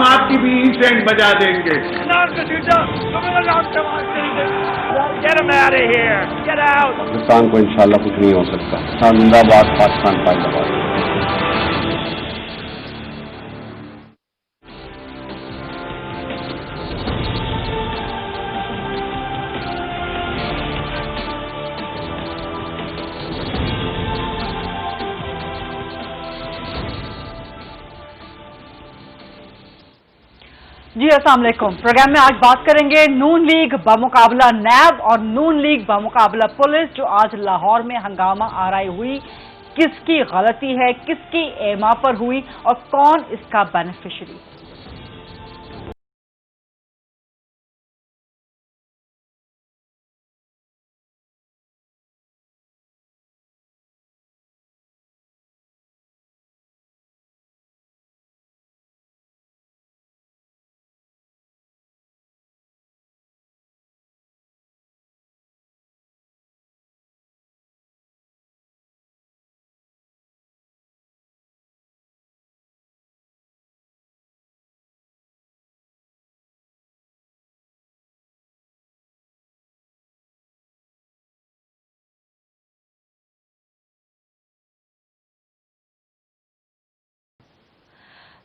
हम आपकी भी सेंट बजा देंगे। पाकिस्तान को इंशाल्लाह कुछ नहीं हो सकता। जिंदाबाद पाकिस्तान जिंदाबाद। जी अस्सलाम वालेकुम। प्रोग्राम में आज बात करेंगे नून लीग बमुकाबला नैब और नून लीग बमुकाबला पुलिस जो आज लाहौर में हंगामा आराई हुई, किसकी गलती है, किसकी एमा पर हुई और कौन इसका बेनिफिशियरी।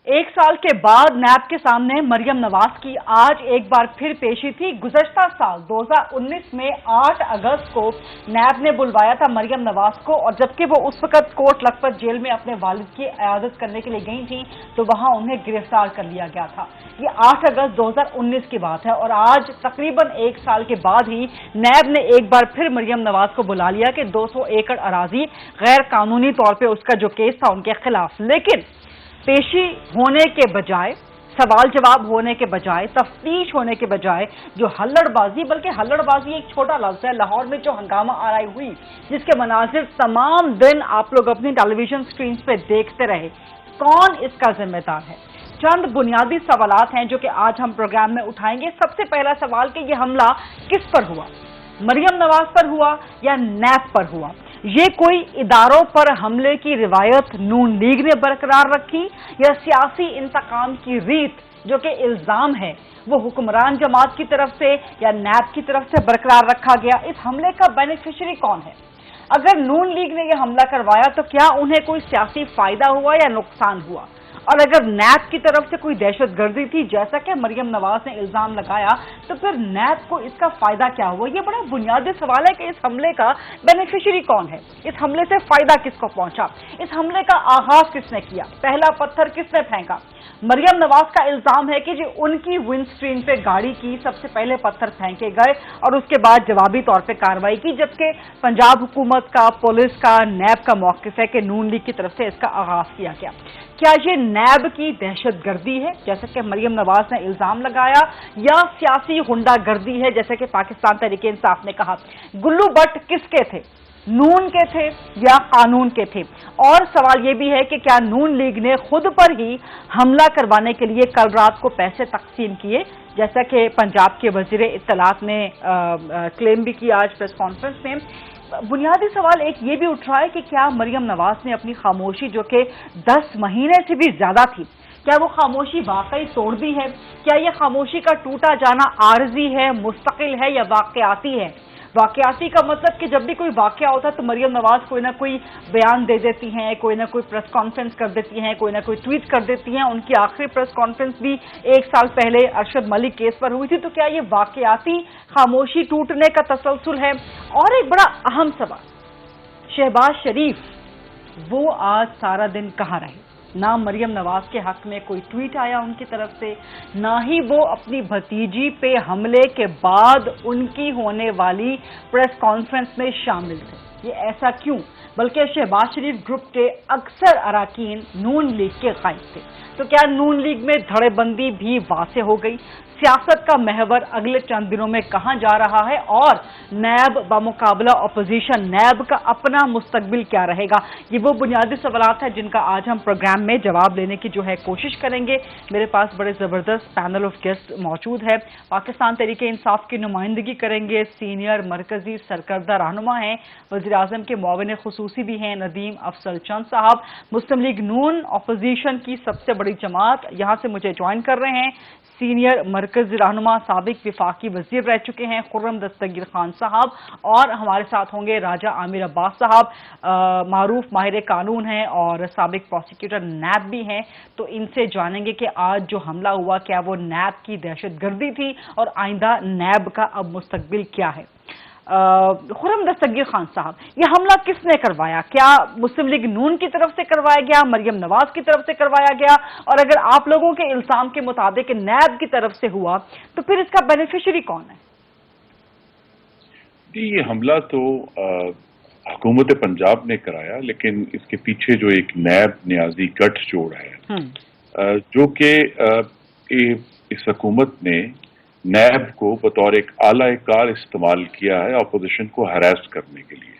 एक साल के बाद नैब के सामने मरियम नवाज की आज एक बार फिर पेशी थी। गुज़श्ता साल 2019 में 8 अगस्त को नैब ने बुलवाया था मरियम नवाज को, और जबकि वो उस वक्त कोट लखपत जेल में अपने वालिद की इयादत करने के लिए गई थी तो वहां उन्हें गिरफ्तार कर लिया गया था। ये 8 अगस्त 2019 की बात है और आज तकरीबन एक साल के बाद ही नैब ने एक बार फिर मरियम नवाज को बुला लिया कि 200 एकड़ अराजी गैर कानूनी तौर पर उसका जो केस था उनके खिलाफ, लेकिन पेशी होने के बजाय, सवाल जवाब होने के बजाय, तफ्तीश होने के बजाय जो हल्लड़बाजी, बल्कि हल्लड़बाजी एक छोटा लफ्ज है, लाहौर में जो हंगामा आराई हुई जिसके मनाजिर तमाम दिन आप लोग अपनी टेलीविजन स्क्रीन पे देखते रहे, कौन इसका जिम्मेदार है। चंद बुनियादी सवालात हैं जो कि आज हम प्रोग्राम में उठाएंगे। सबसे पहला सवाल कि यह हमला किस पर हुआ, मरियम नवाज पर हुआ या नैब पर हुआ। ये कोई इदारों पर हमले की रिवायत नून लीग ने बरकरार रखी या सियासी इंतकाम की रीत जो कि इल्जाम है वो हुक्मरान जमात की तरफ से या नैब की तरफ से बरकरार रखा गया। इस हमले का बेनिफिशियरी कौन है? अगर नून लीग ने यह हमला करवाया तो क्या उन्हें कोई सियासी फायदा हुआ या नुकसान हुआ? और अगर नैब की तरफ से कोई दहशतगर्दी थी जैसा कि मरियम नवाज ने इल्जाम लगाया तो फिर नैब को इसका फायदा क्या हुआ? ये बड़ा बुनियादी सवाल है कि इस हमले का बेनिफिशियरी कौन है, इस हमले से फायदा किसको पहुंचा, इस हमले का आगाज किसने किया, पहला पत्थर किसने फेंका। मरियम नवाज का इल्जाम है कि जो उनकी विंडस्क्रीन पे गाड़ी की सबसे पहले पत्थर फेंके गए और उसके बाद जवाबी तौर पे कार्रवाई की, जबकि पंजाब हुकूमत का, पुलिस का, नैब का मौकिफ है कि नून लीग की तरफ से इसका आगाज किया गया। क्या ये नैब की दहशतगर्दी है जैसे कि मरियम नवाज ने इल्जाम लगाया, या सियासी गुंडागर्दी है जैसे कि पाकिस्तान तहरीक इंसाफ ने कहा? गुल्लू भट्ट किसके थे, नून के थे या कानून के थे? और सवाल यह भी है कि क्या नून लीग ने खुद पर ही हमला करवाने के लिए कल रात को पैसे तकसीम किए, जैसा कि पंजाब के वजीर इत्तलात ने क्लेम भी किया आज प्रेस कॉन्फ्रेंस में। बुनियादी सवाल एक ये भी उठ रहा है कि क्या मरियम नवाज ने अपनी खामोशी जो कि 10 महीने से भी ज्यादा थी, क्या वो खामोशी वाकई तोड़ दी है? क्या ये खामोशी का टूटा जाना आर्जी है, मुस्तकिल है या वाकयाती है? वाकयाती का मतलब कि जब भी कोई वाकया होता है तो मरियम नवाज कोई ना कोई बयान दे देती हैं, कोई ना कोई प्रेस कॉन्फ्रेंस कर देती हैं, कोई ना कोई ट्वीट कर देती हैं। उनकी आखिरी प्रेस कॉन्फ्रेंस भी एक साल पहले अरशद मलिक केस पर हुई थी। तो क्या ये वाकयाती खामोशी टूटने का तसलसल है? और एक बड़ा अहम सवाल, शहबाज शरीफ वो आज सारा दिन कहाँ रहे? ना मरियम नवाज के हक में कोई ट्वीट आया उनकी तरफ से, ना ही वो अपनी भतीजी पे हमले के बाद उनकी होने वाली प्रेस कॉन्फ्रेंस में शामिल थे। ये ऐसा क्यों? बल्कि शहबाज शरीफ ग्रुप के अक्सर अराकीन नून लीग के गायब थे। तो क्या नून लीग में धड़ेबंदी भी वासे हो गई? सियासत का महवर अगले चंद दिनों में कहां जा रहा है? और नैब बमुकाबला अपोजिशन, नैब का अपना मुस्तकबिल क्या रहेगा? ये वो बुनियादी सवालात हैं जिनका आज हम प्रोग्राम में जवाब लेने की जो है कोशिश करेंगे। मेरे पास बड़े ज़बरदस्त पैनल ऑफ गेस्ट मौजूद है। पाकिस्तान तहरीक इंसाफ की नुमाइंदगी करेंगे सीनियर मरकजी सरकर्दा रहनुमा हैं वज़ीर-ए-आज़म के मुआविन खुसूसी भी हैं नदीम अफजल चंद साहब। मुस्लिम लीग नून अपोजिशन की सबसे बड़ी जमात, यहाँ से मुझे ज्वाइन कर रहे हैं सीनियर मरकज़ी रहनुमा साबिक विफाकी वज़ीर रह चुके हैं खुर्रम दस्तगीर खान साहब, और हमारे साथ होंगे राजा आमिर अब्बास साहब, मारूफ माहिर कानून हैं और साबिक प्रोसिक्यूटर नैब भी हैं। तो इनसे जानेंगे कि आज जो हमला हुआ क्या वो नैब की दहशतगर्दी थी और आइंदा नैब का अब मुस्तकबिल क्या है। खुर्रम दस्तगीर खान साहब, ये हमला किसने करवाया? क्या मुस्लिम लीग नून की तरफ से करवाया गया, मरियम नवाज की तरफ से करवाया गया? और अगर आप लोगों के इल्जाम के मुताबिक नैब की तरफ से हुआ तो फिर इसका बेनिफिशियरी कौन है? जी, ये हमला तो हुकूमत पंजाब ने कराया, लेकिन इसके पीछे जो एक नैब न्याजी गठजोड़ है जो कि इस हुकूमत ने नैब को बतौर एक आला कार इस्तेमाल किया है अपोजिशन को हरास करने के लिए।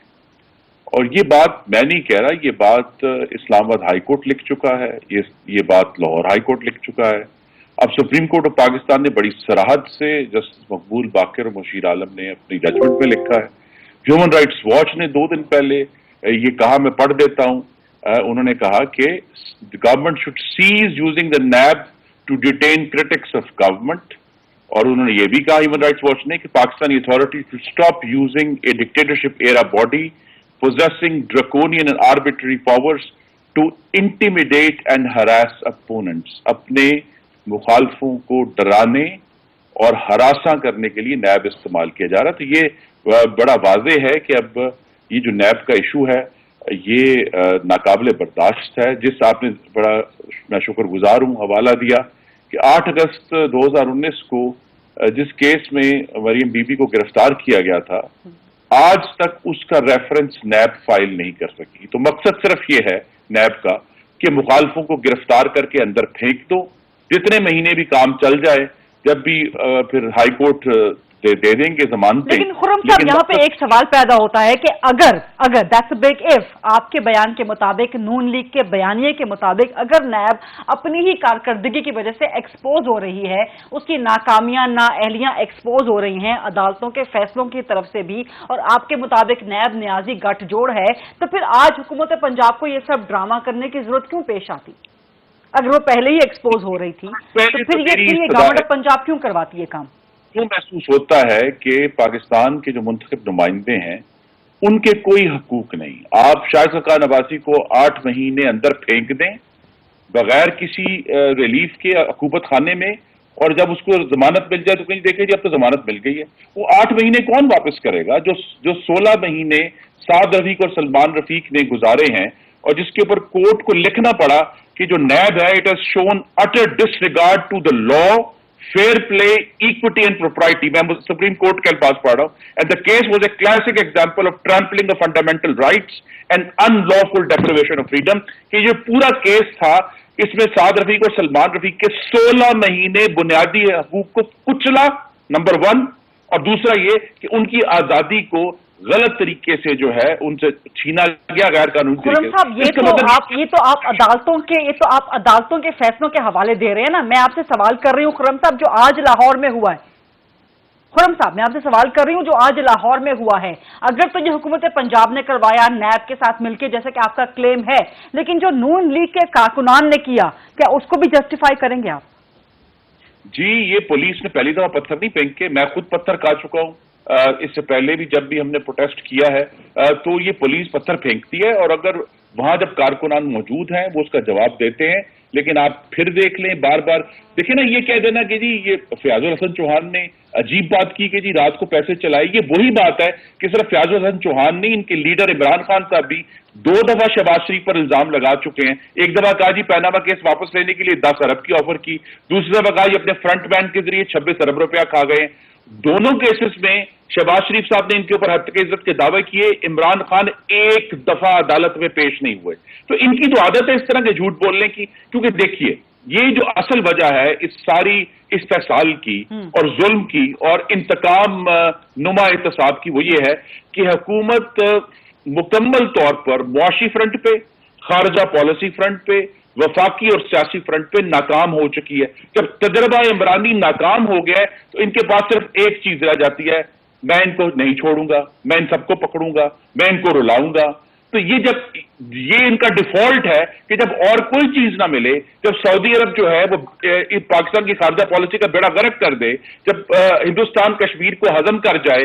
और ये बात मैं नहीं कह रहा, ये बात इस्लामाबाद हाई कोर्ट लिख चुका है, ये बात लाहौर हाई कोर्ट लिख चुका है। अब सुप्रीम कोर्ट ऑफ पाकिस्तान ने बड़ी सराहत से जस्टिस मकबूल बाकर और मुशीर आलम ने अपनी जजमेंट में लिखा है। ह्यूमन राइट्स वॉच ने 2 दिन पहले ये कहा, मैं पढ़ देता हूं, उन्होंने कहा कि government should seize using the NAB to detain critics of government. और उन्होंने ये भी कहा ह्यूमन राइट्स वॉच ने कि Pakistani authority to stop using a dictatorship era body possessing draconian and arbitrary powers to intimidate and harass opponents. अपने मुखालफों को डराने और हरासा करने के लिए नैब इस्तेमाल किया जा रहा है। तो ये बड़ा वाज़ेह है कि अब ये जो नैब का इशू है ये नाकाबिले बर्दाश्त है। जिस आपने बड़ा मैं शुक्रगुजार हूं हवाला दिया कि 8 अगस्त 2019 को जिस केस में मरियम बीबी को गिरफ्तार किया गया था, आज तक उसका रेफरेंस नैब फाइल नहीं कर सकी। तो मकसद सिर्फ ये है नैब का कि मुखालफों को गिरफ्तार करके अंदर फेंक दो, जितने महीने भी काम चल जाए, जब भी फिर हाई कोर्ट दे देंगे जमानतें। लेकिन खुर्रम साहब, यहाँ पे एक सवाल पैदा होता है कि अगर दैट्स अ बिग इफ, आपके बयान के मुताबिक, नून लीग के बयानिए के मुताबिक, अगर नैब अपनी ही कारकर्दगी की वजह से एक्सपोज हो रही है, उसकी नाकामियां नाअहलियां एक्सपोज हो रही हैं अदालतों के फैसलों की तरफ से भी, और आपके मुताबिक नैब न्याजी गठजोड़ है, तो फिर आज हुकूमत पंजाब को ये सब ड्रामा करने की जरूरत क्यों पेश आती? अगर वो पहले ही एक्सपोज हो रही थी तो फिर ये गवर्नमेंट ऑफ पंजाब क्यों करवाती है काम? क्यों महसूस होता है कि पाकिस्तान के जो मुंतखब नुमाइंदे हैं उनके कोई हकूक नहीं। आप शाहिद खान अब्बासी को 8 महीने अंदर फेंक दें बगैर किसी रिलीफ के हुकूमत खाने में, और जब उसको जमानत मिल जाए तो कहीं देखें जी अब तो जमानत मिल गई है। वो 8 महीने कौन वापस करेगा जो 16 महीने साद रफीक और सलमान रफीक ने गुजारे हैं, और जिसके ऊपर कोर्ट को लिखना पड़ा कि जो नैब है it has shown utter disregard to the law, fair play, equity and propriety. मैं सुप्रीम कोर्ट के अल्फाज पढ़ रहा हूं, and the case was a classic example of trampling of fundamental rights and unlawful deprivation of freedom. कि ये पूरा case था, इसमें साद रफीक और सलमान रफीक के 16 महीने बुनियादी हकूक को कुचला, नंबर 1, और दूसरा ये कि उनकी आजादी को गलत तरीके से जो है उनसे छीना गया गैर कानूनी तरीके से। साहब, ये तो आप अदालतों के फैसलों के हवाले दे रहे हैं ना। मैं आपसे सवाल कर रही हूँ खुर्रम साहब, जो आज लाहौर में हुआ है, खुर्रम साहब मैं आपसे सवाल कर रही हूँ जो आज लाहौर में हुआ है, अगर तो ये हुकूमत पंजाब ने करवाया नैब के साथ मिलकर जैसे कि आपका क्लेम है, लेकिन जो नून लीग के कारकुनान ने किया, क्या उसको भी जस्टिफाई करेंगे आप? जी, ये पुलिस ने पहली दफा पत्थर नहीं फेंके, मैं खुद पत्थर खा चुका हूँ। इससे पहले भी जब भी हमने प्रोटेस्ट किया है तो ये पुलिस पत्थर फेंकती है, और अगर वहां जब कारकुनान मौजूद हैं वो उसका जवाब देते हैं। लेकिन आप फिर देख लें, बार बार देखिए ना, ये कह देना कि जी ये फयाजुल हसन चौहान ने अजीब बात की कि जी रात को पैसे चलाए, ये वही बात है कि सिर्फ फयाजुल हसन चौहान नहीं, इनके लीडर इमरान खान साहब भी 2 दफा शहबाज शरीफ पर इल्जाम लगा चुके हैं। एक दफा कहा जी पैनामा केस वापस लेने के लिए 10 अरब की ऑफर की, दूसरी दफा कहा जी अपने फ्रंट मैन के जरिए 26 अरब रुपया खा गए। दोनों केसेस में शहबाज शरीफ साहब ने इनके ऊपर हत्या इज्जत के दावे किए, इमरान खान एक दफा अदालत में पेश नहीं हुए। तो इनकी तो आदत है इस तरह के झूठ बोलने की, क्योंकि देखिए ये जो असल वजह है इस फैसाल की और जुल्म की और इंतकाम नुमा एहतसाब की, वो ये है कि हुकूमत मुकम्मल तौर पर मुआशी फ्रंट पे, खारजा पॉलिसी फ्रंट पे, वफाकी और सियासी फ्रंट पे नाकाम हो चुकी है। जब तजर्बा इमरानी नाकाम हो गया है तो इनके पास सिर्फ एक चीज रह जाती है, मैं इनको नहीं छोड़ूंगा, मैं इन सबको पकड़ूंगा, मैं इनको रुलाऊंगा। तो ये इनका डिफॉल्ट है कि जब और कोई चीज ना मिले, जब सऊदी अरब जो है वो पाकिस्तान की खारजा पॉलिसी का बेड़ा गर्क कर दे, जब हिंदुस्तान कश्मीर को हजम कर जाए,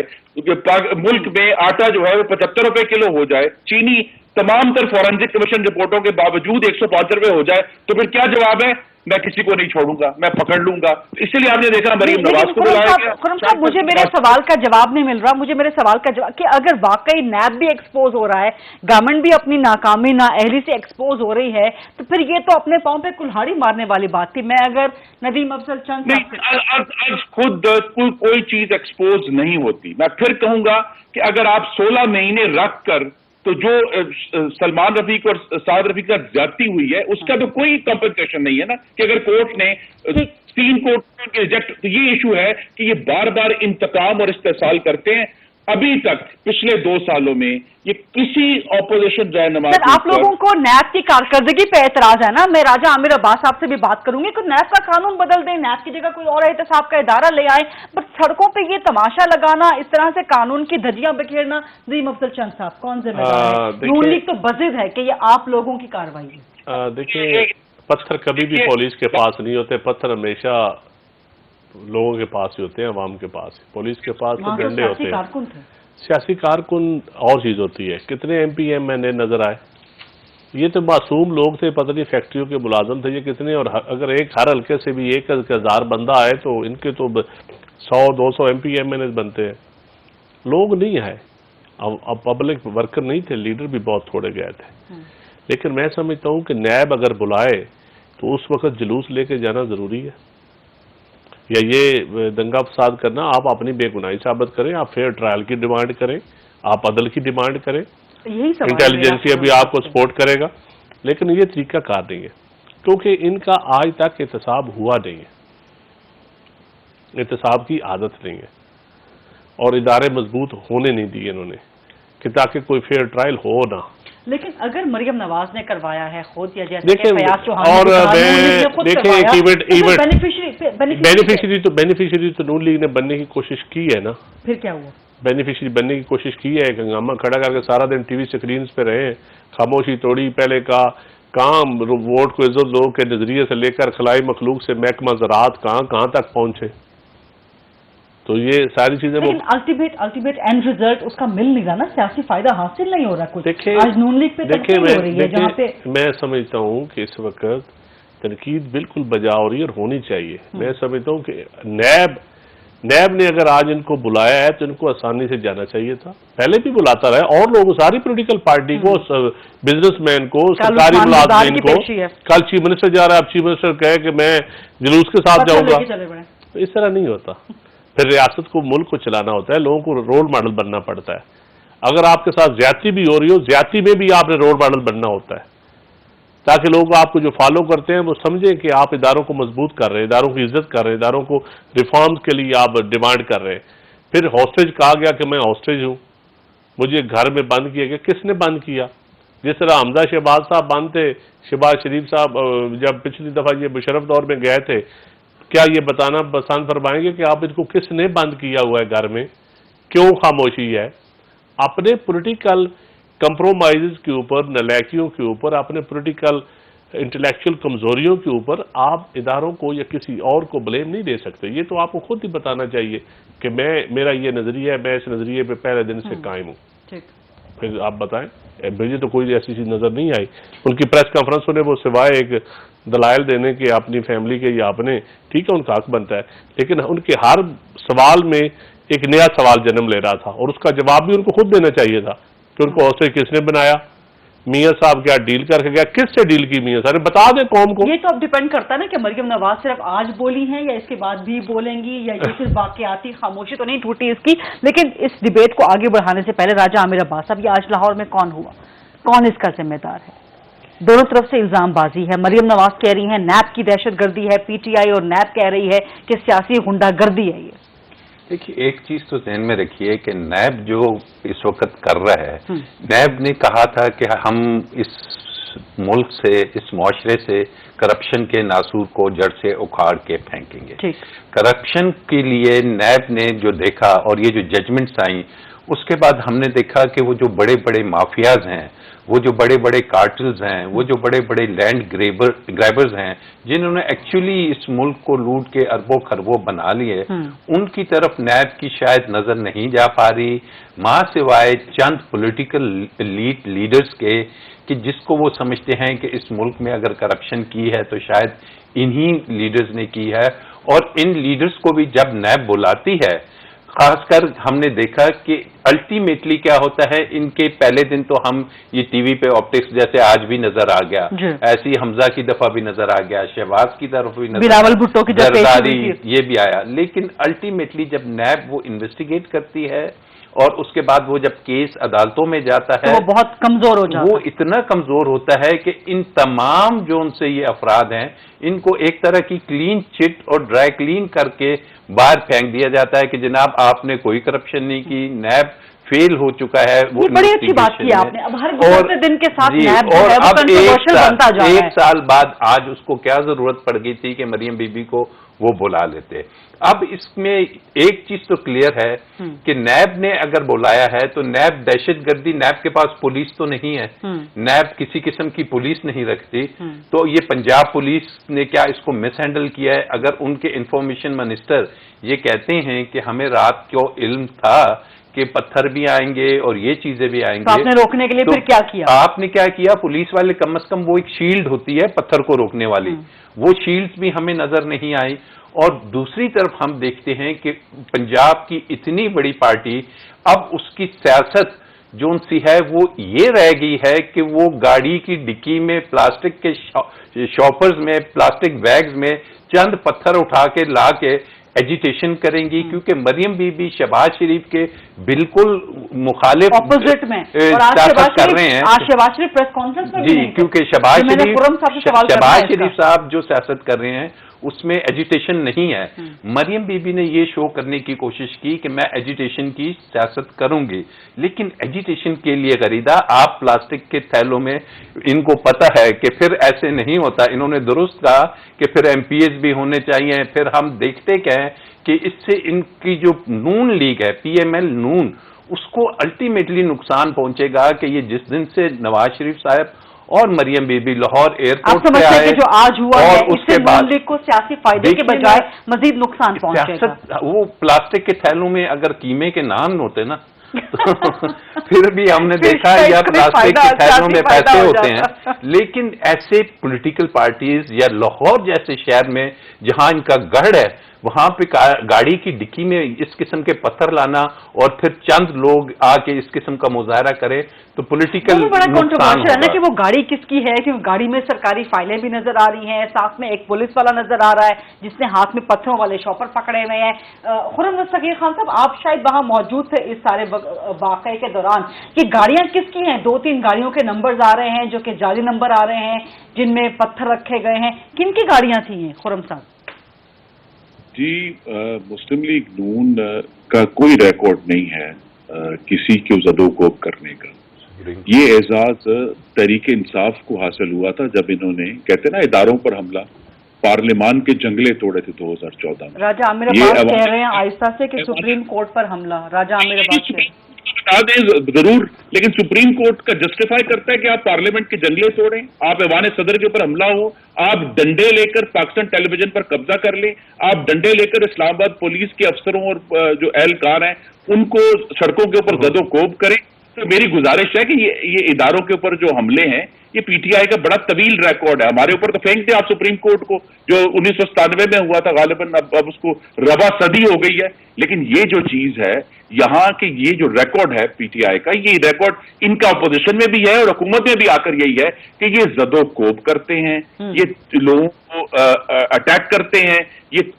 मुल्क में आटा जो है वो 75 रुपए किलो हो जाए, चीनी तमाम तर फॉरेंसिक कमीशन रिपोर्टों के बावजूद 105 रुपए हो जाए, तो फिर क्या जवाब है? मैं किसी को नहीं छोड़ूंगा, मैं पकड़ लूंगा। इसलिए आपने देखा मरीम नवाज को बुलाया गया। खुर्रम साहब, मुझे मेरे सवाल का जवाब नहीं मिल रहा, मुझे मेरे सवाल का जवाब कि अगर वाकई नैब भी एक्सपोज हो रहा है, गवर्नमेंट भी अपनी नाकामी नाअहली से एक्सपोज हो रही है, तो फिर ये तो अपने पांव पे कुल्हाड़ी मारने वाली बात थी। मैं अगर नदीम अफजल चंद आज खुद कोई चीज एक्सपोज नहीं होती। मैं फिर कहूंगा कि अगर आप 16 महीने रख कर, तो जो सलमान रफीक और साद रफीक का ज्यादती हुई है उसका तो कोई कंपनसेशन नहीं है ना, कि अगर कोर्ट ने 3 कोर्ट रिजेक्ट, तो ये इशू है कि ये बार बार इंतकाम और इस्तेसाल करते हैं। अभी तक पिछले 2 सालों में ये किसी ऑपोजिशन रहनुमा, सर आप लोगों को नैब की कारकर्दगी पे एतराज है ना। मैं राजा आमिर अब्बास साहब से भी बात करूंगी कि नैब का कानून बदल दें, नैब की जगह कोई और एहतसाब का इदारा ले आए, बट सड़कों पे ये तमाशा लगाना, इस तरह से कानून की धज्जियां बिखेरना, नदीम अफजल चंद साहब कौन जिम्मेदार है? नून लीग तो बजिद है कि ये आप लोगों की कार्रवाई है। देखिए, पत्थर कभी भी पुलिस के पास नहीं होते, पत्थर हमेशा लोगों के पास ही होते हैं, अवाम के पास। पुलिस के पास तो डंडे होते हैं। सियासी कारकुन और चीज होती है। कितने MP MNA नजर आए? ये तो मासूम लोग थे, पता नहीं फैक्ट्रियों के मुलाजम थे ये कितने, और अगर हर हल्के से भी 1000 बंदा आए तो इनके तो 100-200 MP MNA बनते हैं। लोग नहीं आए, अब पब्लिक वर्कर नहीं थे, लीडर भी बहुत थोड़े गए थे। लेकिन मैं समझता हूँ कि नैब अगर बुलाए तो उस वक्त जुलूस लेके जाना जरूरी है, या ये दंगा फसाद करना। आप अपनी बेगुनाही साबित करें, आप फेयर ट्रायल की डिमांड करें, आप अदल की डिमांड करें, इंटेलिजेंसिया भी आपको सपोर्ट करेगा। लेकिन ये तरीका कार नहीं है, क्योंकि इनका आज तक एहतसाब हुआ नहीं है, एहतसाब की आदत नहीं है, और इदारे मजबूत होने नहीं दिए इन्होंने कि ताकि कोई फेयर ट्रायल हो ना। लेकिन अगर मरियम नवाज ने करवाया है खुद, या जैसे देखिए, और बेनिफिशियरी तो नून लीग ने बनने की कोशिश की है ना। फिर क्या हुआ? बेनिफिशियरी बनने की कोशिश की है, हंगामा खड़ा करके सारा दिन टीवी स्क्रीन पे रहे, खामोशी तोड़ी। पहले का काम वोट को इज्जत लोग के नजरिए से लेकर खलाई मखलूक से महकमा ज़राअत कहाँ तक पहुंचे, तो ये सारी चीजें। लेकिन अल्टीमेट एंड रिजल्ट उसका मिल नहीं रहा ना, सियासी फायदा हासिल नहीं हो रहा कुछ। आज नून लीग पे तनकीद हो रही है, जहाँ पे मैं समझता हूँ कि इस वक्त तनकीद बिल्कुल बजा हो रही है और होनी चाहिए। मैं समझता हूँ कि नैब ने अगर आज इनको बुलाया है तो इनको आसानी से जाना चाहिए था, पहले भी बुलाता रहा। और लोग, सारी पॉलिटिकल पार्टी को, बिजनेसमैन को, सरकारी मुलाजिमीन को, कल चीफ मिनिस्टर जा रहा है, अब चीफ मिनिस्टर कहे कि मैं जुलूस के साथ जाऊंगा, तो इस तरह नहीं होता। फिर रियासत को, मुल्क को चलाना होता है, लोगों को रोल मॉडल बनना पड़ता है। अगर आपके साथ ज्यादती भी हो रही हो, ज्यादती में भी आपने रोल मॉडल बनना होता है, ताकि लोग आपको जो फॉलो करते हैं वो समझें कि आप इदारों को मजबूत कर रहे हैं, इदारों की इज्जत कर रहे हैं, इदारों को रिफॉर्म्स के लिए आप डिमांड कर रहे हैं। फिर हॉस्टेज कहा गया कि मैं हॉस्टेज हूँ, मुझे घर में बंद किया गया। किसने बंद किया? जिस तरह हमजा शहबाज साहब बंद थे, शहबाज शरीफ साहब जब पिछली दफा ये मुशर्रफ दौर में गए थे, क्या ये बताना पसंद फरमाएंगे कि आप इनको किसने बंद किया हुआ है घर में, क्यों खामोशी है? अपने पॉलिटिकल कंप्रोमाइज के ऊपर, नलायकियों के ऊपर, अपने पॉलिटिकल इंटेलेक्चुअल कमजोरियों के ऊपर आप इदारों को या किसी और को ब्लेम नहीं दे सकते। ये तो आपको खुद ही बताना चाहिए कि मेरा ये नजरिया है, मैं इस नजरिए पे पहले दिन से कायम हूँ। फिर आप बताएं, मुझे तो कोई ऐसी चीज नजर नहीं आई। उनकी प्रेस कॉन्फ्रेंस ने वो सिवाय एक दलाइल देने के अपनी फैमिली के या अपने, ठीक है उनका हक बनता है, लेकिन उनके हर सवाल में एक नया सवाल जन्म ले रहा था, और उसका जवाब भी उनको खुद देना चाहिए था कि उनको हॉस्टेज किसने बनाया, मियां साहब क्या डील करके गया, किससे डील की मियां साहब, बता दें कौम को। ये तो अब डिपेंड करता है ना कि मरियम नवाज सिर्फ आज बोली हैं या इसके बाद भी बोलेंगी, या ये सिर्फ वाकयाती खामोशी तो नहीं टूटी इसकी। लेकिन इस डिबेट को आगे बढ़ाने से पहले राजा आमिर अब्बास साहब, ये आज लाहौर में कौन हुआ, कौन इसका जिम्मेदार है? दोनों तरफ से इल्जामबाजी है। मरियम नवाज कह रही है नैब की दहशतगर्दी है, PTI और नैब कह रही है कि सियासी गुंडागर्दी है। ये देखिए, एक चीज तो ध्यान में रखिए कि नैब जो इस वक्त कर रहा है, नैब ने कहा था कि हम इस ملک سے، اس معاشرے سے کرپشن کے ناسور کو جڑ سے اکھاڑ کے پھینکیں گے۔ کرپشن کے لیے نیب نے جو دیکھا اور یہ جو ججمنٹس آئیں، اس کے بعد ہم نے دیکھا کہ وہ جو بڑے بڑے مافیاز ہیں، وہ جو بڑے بڑے کارٹلز ہیں، وہ جو بڑے بڑے لینڈ گریبرز ہیں، جنہوں نے ایکچولی اس ملک کو لوٹ کے اربوں خربوں بنا لیے، ان کی طرف نیب کی شاید نظر نہیں جا پا رہی، ماں سوائے چند پولیٹیکل لیڈرز کے کہ جس کو وہ سمجھتے ہیں کہ اس ملک میں اگر کرپشن کی ہے تو شاید انہی لیڈرز نے کی ہے۔ اور ان لیڈرز کو بھی جب نیب بلاتی ہے، خاص کر ہم نے دیکھا کہ الٹیمیٹلی کیا ہوتا ہے، ان کے پہلے دن تو ہم یہ ٹی وی پہ آپٹکس جیسے آج بھی نظر آ گیا، ایسی حمزہ کی دفعہ بھی نظر آ گیا، شہباز کی طرف بھی نظر بلاول بھٹو کی زرداری یہ بھی آیا، لیکن الٹیمیٹلی جب نیب وہ انویسٹیگیٹ کرتی ہے اور اس کے بعد وہ جب کیس عدالتوں میں جاتا ہے وہ بہت کمزور ہو جاتا ہے، وہ اتنا کمزور ہوتا ہے کہ ان تمام جو ان سے یہ افراد ہیں ان کو ایک طرح کی کلین چٹ اور ڈرائی کلین کر کے باہر پھینک دیا جاتا ہے کہ جناب آپ نے کوئی کرپشن نہیں کی، نیب فیل ہو چکا ہے۔ وہ بڑی اچھی بات کی آپ نے، اب ہر گزرتے دن کے ساتھ نیب جو ہے وہ کنٹروورشل بنتا جا رہا ہے۔ ایک سال بعد آج اس کو کیا ضرورت پڑ گئی تھی کہ مریم بی بی کو وہ بلا لیتے۔ اب اس میں ایک چیز تو کلیئر ہے کہ نیب نے اگر بلایا ہے تو نیب دہشت گردی، نیب کے پاس پولیس تو نہیں ہے، نیب کسی قسم کی پولیس نہیں رکھتی، تو یہ پنجاب پولیس نے کیا اس کو مس ہینڈل کیا ہے؟ اگر ان کے انفارمیشن منسٹر یہ کہتے ہیں کہ ہمیں رات کو علم تھا کہ پتھر بھی آئیں گے اور یہ چیزیں بھی آئیں گے، آپ نے روکنے کے لیے پھر کیا کیا؟ آپ نے کیا کیا؟ پولیس والے کم از کم وہ ایک شیلڈ ہوتی ہے پتھر کو روکنے والی، وہ شیلڈز بھی ہمیں نظر نہیں آئی۔ اور دوسری طرف ہم دیکھتے ہیں کہ پنجاب کی اتنی بڑی پارٹی اب اس کی سیاست جو ان سی ہے وہ یہ رہ گئی ہے کہ وہ گاڑی کی ڈکی میں پلاسٹک کے شاپرز میں پلاسٹک بیگز میں چند پتھر اٹھا کے لا کے ایجیٹیشن کریں گی، کیونکہ مریم بی بی شہباز شریف کے بالکل مخالف اپوزٹ میں سیاست کر رہے ہیں۔ آج شہباز شریف پریس کانفرنس میں جی، کیونکہ شہباز شریف صاحب جو سیاست کر رہے ہیں اس میں ایجیٹیشن نہیں ہے۔ مریم بی بی نے یہ شو کرنے کی کوشش کی کہ میں ایجیٹیشن کی سیاست کروں گی، لیکن ایجیٹیشن کے لیے غریدہ آپ پلاسٹک کے تھیلوں میں، ان کو پتہ ہے کہ پھر ایسے نہیں ہوتا۔ انہوں نے درست کہا کہ پھر ایم پی ایز بھی ہونے چاہیے، پھر ہم دیکھتے کیا ہیں کہ اس سے ان کی جو نون لیگ ہے، پی ایم ایل نون، اس کو الٹیمیٹلی نقصان پہنچے گا کہ یہ جس دن سے نواز شریف صاحب اور مریم بی بی لاہور ایئرپورٹ پہ آئے، جو آج ہوا ہے اس سے نون لیگ کو سیاسی فائدے کے بجائے مزید نقصان پہنچے گا۔ وہ پلاسٹک کے تھیلوں میں اگر قیمے کے نان ہوتے نا پھر بھی ہم نے دیکھا یا پلاسٹک کے تھیلوں میں پیسے ہوتے ہیں، لیکن ایسے پولیٹیکل پارٹیز یا لاہور جیسے شہر میں جہاں ان کا گڑھ ہے، وہاں پہ گاڑی کی ڈکی میں اس قسم کے پتھر لانا اور پھر چند لوگ آ کے اس قسم کا مظاہرہ کرے تو پولیٹیکل بڑا کنٹروورشل ہے نا کہ وہ گاڑی کس کی ہے، کہ گاڑی میں سرکاری فائلیں بھی نظر آ رہی ہیں، ساتھ میں ایک پولیس والا نظر آ رہا ہے جس نے ہاتھ میں پتھروں والے شاپر پکڑے ہوئے ہیں۔ خرم مستقیر خان صاحب، آپ شاید وہاں موجود تھے اس سارے واقعے کے دوران، کہ گاڑیاں کس کی ہیں؟ 2-3 گاڑیوں کے نمبرز آ رہے ہیں جو کہ جعلی نمبر آ رہے ہیں جن میں پتھر رکھے گئے ہیں، کن کی گاڑیاں تھیں یہ خرم صاحب؟ جی، مسلم لیگ نون کا کوئی ریکارڈ نہیں ہے کسی کو زدوکوب کرنے کا۔ یہ اعزاز تحریک انصاف کو حاصل ہوا تھا جب انہوں نے، کہتے نا، اداروں پر حملہ، پارلیمان کے جنگلے توڑے تھے 2014 میں۔ راجہ عامر عباس کہہ رہے ہیں آہستہ سے کہ سپریم کورٹ پر حملہ، راجہ عامر عباس بتا دیں ضرور، لیکن سپریم کورٹ کا جسٹیفائی کرتا ہے کہ آپ پارلیمنٹ کے جنگلے توڑیں، آپ ایوان صدر کے اوپر حملہ ہو، آپ ڈنڈے لے کر پاکستان ٹیلی ویژن پر قبضہ کر لیں، آپ ڈنڈے لے کر اسلام آباد پولیس کے افسروں اور جو اہلکار ہیں ان کو سڑکوں کے اوپر زد و کوب کریں۔ تو میری گزارش ہے کہ یہ اداروں کے اوپر جو حملے ہیں یہ پی ٹی آئی کا بڑا طویل ریکارڈ ہے۔ ہمارے اوپر تو پھینک دیں آپ سپریم کورٹ کو، جو 1997 میں ہوا تھا غالباً، اب اس کو ربع صدی ہو گئی ہے، لیکن یہ جو چیز ہے یہاں کے، یہ جو ریکارڈ ہے پی ٹی آئی کا، یہ ریکارڈ ان کا اپوزیشن میں بھی ہے اور حکومت میں بھی آ کر یہی ہے کہ یہ زد و کوب کرتے ہیں، یہ لوگوں کو اٹیک کرتے ہیں، یہ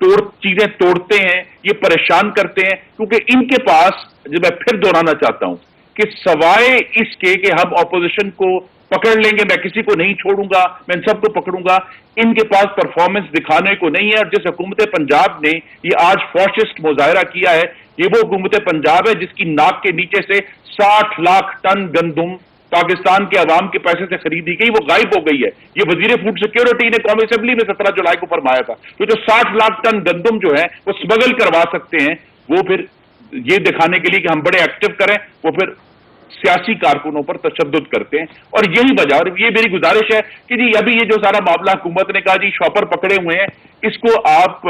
چیزیں توڑتے ہیں، یہ پریشان کرتے ہیں، کیونکہ ان کے پاس، جو میں پھر دہرانا چاہتا ہوں کہ سوائے اس کے کہ ہم اپوزیشن کو پکڑ لیں گے، میں کسی کو نہیں چھوڑوں گا، میں ان سب کو پکڑوں گا، ان کے پاس پرفارمنس دکھانے کو نہیں ہے۔ اور جس حکومت پنجاب نے یہ آج فاشسٹ مظاہرہ کیا ہے، یہ وہ حکومت پنجاب ہے جس کی ناک کے نیچے سے 60 لاکھ ٹن گندم पाकिस्तान के अवाम के पैसे से खरीदी गई, वो गायब हो गई है। ये वजीर फूड सिक्योरिटी ने कौमी असेंबली में 17 जुलाई को फरमाया था। तो जो 60 लाख टन गंदम जो है वो स्मगल करवा सकते हैं, वो फिर ये दिखाने के लिए कि हम बड़े एक्टिव करें, वो फिर सियासी कारकुनों पर तशद्दुद करते हैं। और यही वजह, और ये मेरी गुजारिश है कि जी अभी ये जो सारा मामला हुकूमत ने कहा जी शॉपर पकड़े हुए हैं, इसको आप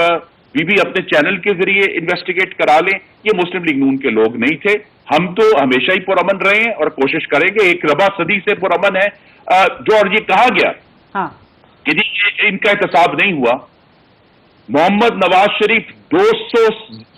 भी अपने चैनल के जरिए इन्वेस्टिगेट करा लें। ये मुस्लिम लीग नून के लोग नहीं थे, हम तो हमेशा ही पुरअमन रहे हैं और कोशिश करेंगे, एक रबा सदी से पुरअमन है। जो और ये कहा गया कि जी ये इनका एहतसाब नहीं हुआ, मोहम्मद नवाज शरीफ 200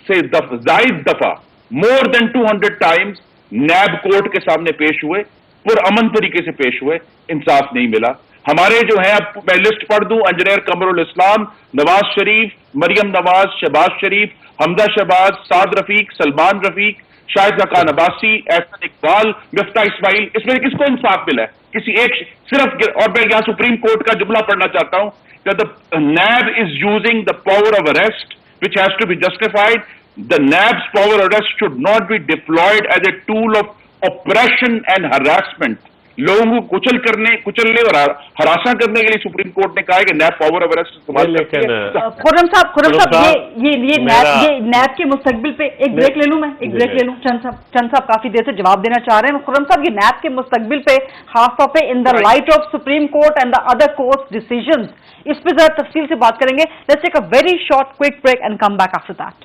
से जायद दफा, मोर देन 200 टाइम्स नैब कोर्ट के सामने पेश हुए, पुरअमन तरीके से पेश हुए, इंसाफ नहीं मिला। हमारे जो है, अब मैं लिस्ट पढ़ दूं, इंजीनियर कमरुल इस्लाम, नवाज शरीफ, मरियम नवाज, शहबाज शरीफ, हमजा शहबाज, साद रफीक, सलमान रफीक, शाहिद खान अब्बासी, एहसन इकबाल, मिफ्ता इस्माइल, इसमें किसको इंसाफ मिला है? किसी एक सिर्फ। और मैं यहां सुप्रीम कोर्ट का जुमला पढ़ना चाहता हूं कि the NAB is using the power of arrest which has to be justified. The NAB's power arrest should not be deployed as a tool of oppression and harassment. लोगों को कुचलने और हरासा करने के लिए सुप्रीम कोर्ट ने कहा है कि नैब पावर ऑफ अरेस्ट इस्तेमाल करती है। खुर्रम साहब ये नैब के मुस्तकबिल पे एक ब्रेक ले लूं मैं, एक ब्रेक ले लूं। चंद साहब काफी देर से जवाब देना चाह रहे हैं। खुर्रम साहब, ये नैब के मुस्तकबिल पे खास तौर पे in the light of supreme court and the other court decisions, इस पे जरा तफसील से बात करेंगे। Let's take a very short quick break and come back after that.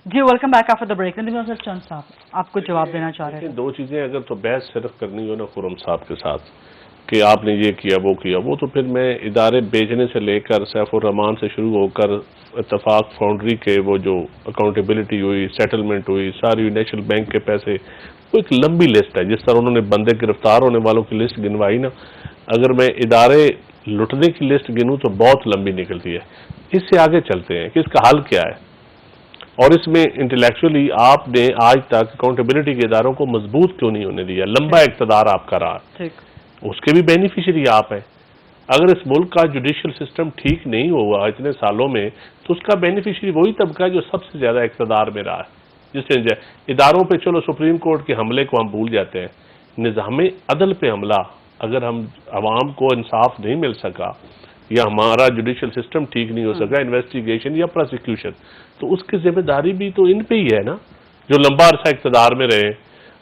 जी welcome back after the break. Chand साहब आपको जवाब देना चाह रहे हैं। दो चीजें अगर तो बहस सिर्फ करनी हो ना खुर्रम साहब के साथ कि आपने ये किया वो किया, वो तो फिर मैं इदारे बेचने से लेकर सैफुर रहमान से शुरू होकर इत्तफाक फाउंड्री के वो जो अकाउंटेबिलिटी हुई, सेटलमेंट हुई, सारी नेशनल बैंक के पैसे, वो एक लंबी लिस्ट है। जिस तरह उन्होंने बंदे गिरफ्तार होने वालों की लिस्ट गिनवाई ना, अगर मैं इदारे लुटने की लिस्ट गिनूं तो बहुत लंबी निकलती है। इससे आगे चलते हैं कि इसका हल क्या है, और इसमें इंटेलेक्चुअली आपने आज तक अकाउंटेबिलिटी के इदारों को मजबूत क्यों नहीं होने दिया? लंबा इक़्तिदार आपका रहा, उसके भी बेनिफिशियरी आप हैं। अगर इस मुल्क का जुडिशियल सिस्टम ठीक नहीं हुआ इतने सालों में, तो उसका बेनिफिशियरी वही तबका है जो सबसे ज्यादा इक़्तिदार में रहा है। जिससे इदारों पे चलो सुप्रीम कोर्ट के हमले को हम भूल जाते हैं, निज़ाम अदल पे हमला, अगर हम आवाम को इंसाफ नहीं मिल सका या हमारा जुडिशियल सिस्टम ठीक नहीं हो सका, इन्वेस्टिगेशन या प्रोसिक्यूशन, तो उसकी जिम्मेदारी भी तो इन पे ही है ना, जो लंबा अरसा इक़्तिदार में रहे।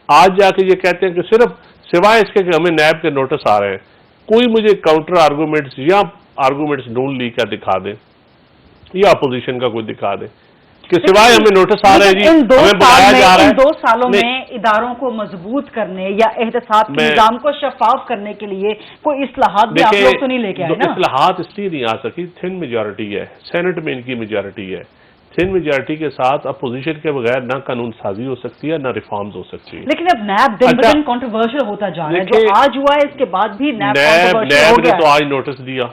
आज जाके ये कहते हैं कि सिर्फ सिवाय इसके कि हमें नैब के नोटिस आ रहे हैं, कोई मुझे काउंटर आर्गूमेंट्स या आर्गूमेंट्स नून लीग का दिखा दे या अपोजिशन का कोई दिखा दे कि सिवाय हमें नोटिस आ रहे हैं जी, हमें बुलाया जा रहा है। इन 2 सालों में इदारों को मजबूत करने या एहतसाब के निजाम को शफाफ करने के लिए कोई इस्लाहात भी आप लोग तो नहीं लेके आए ना? इस्लाहात इसलिए नहीं आ सकी, थिन मेजॉरिटी है, सेनेट में इनकी मेजॉरिटी है। थिन मेजॉरिटी के साथ अपोजिशन के बगैर ना कानून साजी हो सकती है, ना रिफॉर्म्स हो सकती है। लेकिन अब नैब दिन ब दिन कंट्रोवर्शियल होता जा रहा है। जो आज हुआ है इसके बाद भी नैब ने तो आज नोटिस दिया,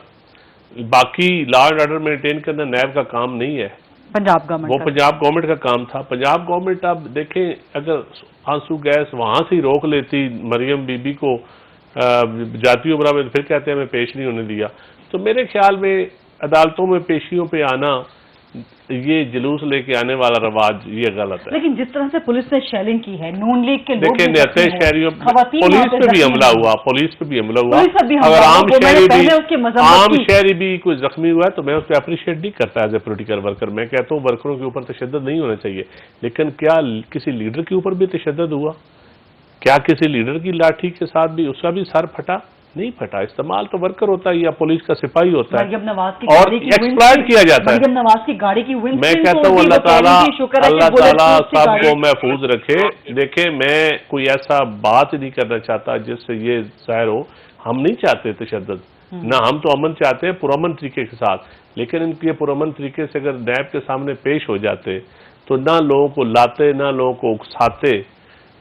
बाकी लॉ एंड ऑर्डर मेंटेन करना नैब का काम नहीं है, पंजाब गवर्नमेंट, वो पंजाब गवर्नमेंट का काम था। पंजाब गवर्नमेंट अब देखें, अगर आंसू गैस वहां से ही रोक लेती मरियम बीबी को जाती उमरा में, फिर कहते हैं हमें पेश नहीं होने दिया, तो मेरे ख्याल में अदालतों में पेशियों पे आना, ये जुलूस लेके आने वाला रवाज, ये गलत है। लेकिन जिस तरह से पुलिस ने शेलिंग की है, नून लीग के लोग देखें, शहरियों पुलिस पे भी हमला हुआ, पुलिस पे भी हमला हुआ। अगर आम शहरी भी कोई जख्मी हुआ है तो मैं उस पर अप्रिशिएट नहीं करता एज ए पोलिटिकल वर्कर। मैं कहता हूँ वर्करों के ऊपर तशद्दुद नहीं होना चाहिए, लेकिन क्या किसी लीडर के ऊपर भी तशद्दुद हुआ? क्या किसी लीडर की लाठी के साथ भी उसका भी सर फटा? नहीं फटा। इस्तेमाल तो वर्कर होता है या पुलिस का सिपाही होता है और एक्सप्लॉइट किया जाता है। नवाज की गाड़ी की मैं कहता हूँ अल्लाह ताला सबको महफूज रखे। देखे, मैं कोई ऐसा बात नहीं करना चाहता जिससे ये जाहिर हो हम नहीं चाहते तशद्दुद, ना हम तो अमन चाहते हैं पुरअमन तरीके के साथ, लेकिन इनके पुरअमन तरीके से अगर नैब के सामने पेश हो जाते तो ना लोगों को लाते, ना लोगों को उकसाते,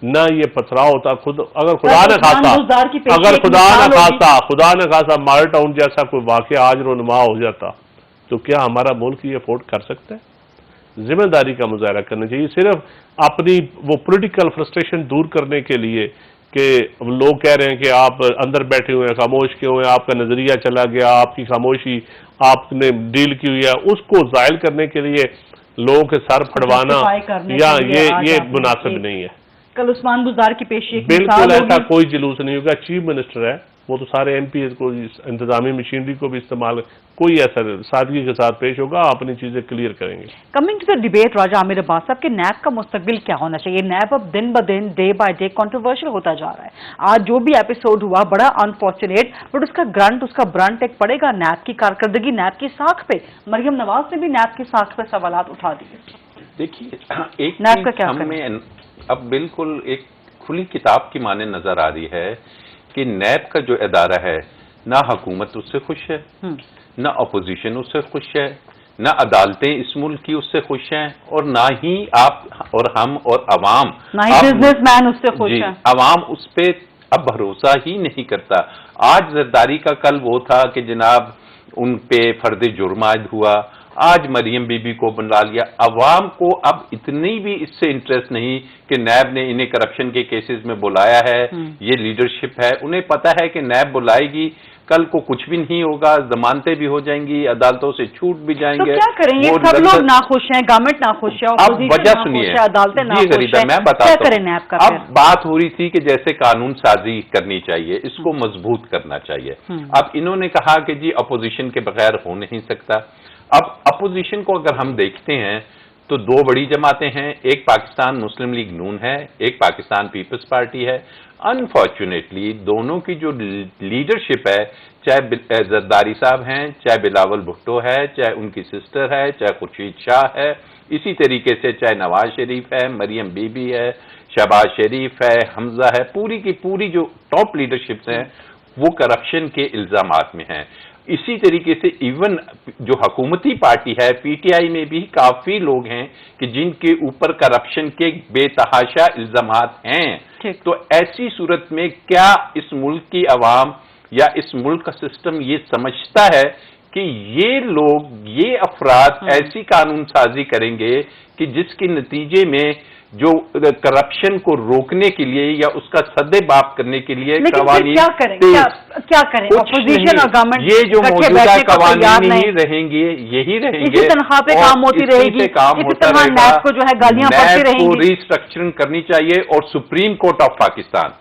ना ये पथराव होता। खुद अगर खुदा न खासा माल टाउन जैसा कोई वाकया आज रोनुमा हो जाता तो क्या हमारा मुल्क ये अफोर्ड कर सकता है? जिम्मेदारी का मुजाहरा करना चाहिए। सिर्फ अपनी वो पॉलिटिकल फ्रस्ट्रेशन दूर करने के लिए कि लोग कह रहे हैं कि आप अंदर बैठे हुए हैं, खामोश क्यों हैं, आपका नजरिया चला गया, आपकी खामोशी आपने डील की हुई है, उसको जाहिर करने के लिए لوگوں کے سر پھڑوانا یا یہ مناسب نہیں ہے. کل عثمان بزدار کی پیشی بالکل ایسا کوئی جلوس نہیں ہوگا. چیف منسٹر ہے, وہ تو سارے ایم پی کو انتظامی مشینری کو بھی استعمال, کوئی ایسا سادگی کے ساتھ پیش ہوگا, اپنی چیزیں کلیئر کریں گے. کمنگ ٹو دا ڈیبیٹ, راجہ عامر عباس صاحب کہ نیب کا مستقبل کیا ہونا چاہیے؟ نیب اب دن بدن ڈے بائی ڈے کنٹروورشل ہوتا جا رہا ہے. آج جو بھی ایپیسوڈ ہوا بڑا انفارچونیٹ, بٹ اس کا برنٹ ایک پڑے گا نیب کی کارکردگی, نیب کی ساکھ پہ. مریم نواز نے بھی نیب کی ساکھ پہ سوالات اٹھا دیے. دیکھیے ایک نیب کا کیا ہمیں اب بالکل ایک کھلی کتاب کی مانند نظر آ رہی ہے کہ نیب کا جو ادارہ ہے, نہ حکومت اس سے خوش ہے, نہ اپوزیشن اس سے خوش ہے, نہ عدالتیں اس ملک کی اس سے خوش ہیں, اور نہ ہی آپ اور ہم اور عوام, نہ ہی بزنس مین اس سے خوش ہیں. عوام اس پہ اب بھروسہ ہی نہیں کرتا. آج زرداری کا کل وہ تھا کہ جناب ان پہ فرد جرم عائد ہوا, آج مریم بی بی کو بنا لیا. عوام کو اب اتنی بھی اس سے انٹرسٹ نہیں کہ نیب نے انہیں کرپشن کے کیسز میں بلایا ہے, یہ لیڈرشپ ہے. انہیں پتا ہے کہ نیب بلائے گی, کل کو کچھ بھی نہیں ہوگا, ضمانتیں بھی ہو جائیں گی, عدالتوں سے چھوٹ بھی جائیں گے. تو کیا کریں گے؟ سب لوگ ناخوش ہیں, گورنمنٹ ناخوش ہے, اب وجہ سنیے, عدالتیں ناخوش ہیں, میں بتاتا ہوں. اب اب بات ہو رہی تھی کہ جیسے قانون سازی کرنی چاہیے, اس کو مضبوط کرنا چاہیے. اب انہوں نے کہا کہ جی اپوزیشن کے بغیر ہو نہیں سکتا. اب اپوزیشن کو اگر ہم دیکھتے ہیں تو دو بڑی جماعتیں ہیں, ایک پاکستان مسلم لیگ نون ہے, ایک پاکستان پیپلز پارٹی ہے. انفارچونیٹلی دونوں کی جو لیڈرشپ ہے, چاہے زرداری صاحب ہیں, چاہے بلاول بھٹو ہے, چاہے ان کی سسٹر ہے, چاہے خورشید شاہ ہے, اسی طریقے سے چاہے نواز شریف ہے, مریم بی بی ہے, شہباز شریف ہے, حمزہ ہے, پوری کی پوری جو ٹاپ لیڈرشپس ہیں وہ کرپشن کے الزامات میں ہیں. اسی طریقے سے ایون جو حکومتی پارٹی ہے پی ٹی آئی میں بھی کافی لوگ ہیں کہ جن کے اوپر کرپشن کے بے تحاشا الزامات ہیں. تو ایسی صورت میں کیا اس ملک کی عوام یا اس ملک کا سسٹم یہ سمجھتا ہے کہ یہ لوگ, یہ افراد ایسی قانون سازی کریں گے کہ جس کے نتیجے میں جو کرپشن کو روکنے کے لیے یا اس کا سدے باب کرنے کے لیے قوانین کیا کریں اپوزیشن اور گورنمنٹ یہ جو موجودہ قوانین ہی رہیں گے, یہی رہیں گے, اسی تنخواہ پہ کام ہوتی رہے گی, کام ہوتا رہے گا. نیب کو جو ہے گالیاں پڑتی رہیں گی. ری اسٹرکچرنگ کرنی چاہیے, اور سپریم کورٹ آف پاکستان